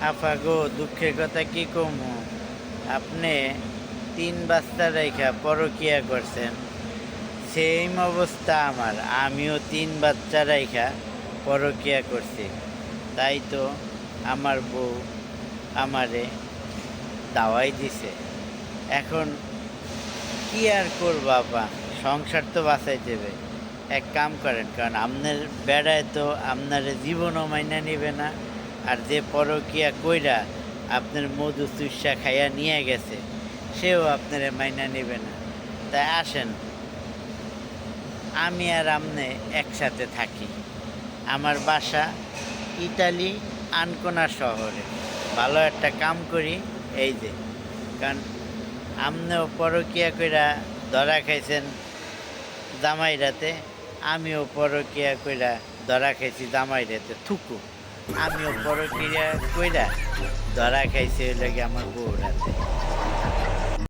আফা গো, দুঃখের কথা কি কমু। আপনি ৩ বাচ্চা রাইখা পরকিয়া করছেন। সেইম অবস্থা আমার। আমিও ৩ বাচ্চা রাইখা পরকিয়া করছি। তাই তো আমার বউ আমারে দাওয়াই দিছে। এখন কি আর করবো আপা? সংসার তো বাঁচাইতে হবে। এক কাম করেন, কারণ আপনার বেড়ায় তো আপনারে জীবনও মাইনা নিবে না। আর যে পরকিয়া কইরা আপনার মধু চুইসা খাইয়া নিয়ে গেছে, সেও আপনারে মাইনা নিবে না। তাই আসেন, আমি আর আপনি একসাথে থাকি। আমার বাসা ইতালি আনকোনা শহরে। ভালো একটা কাম করি, এই যে। কারণ আপনিও পরকিয়া কইরা ধরা খাইছেন জামাইরাতে, আমিও পরকিয়া কইরা ধরা খাইছি জামাইরাতে থুকু। আমিও পরকিয়া কইরা ধরা খাইছি হইল গিয়ে আমার বউরাতে।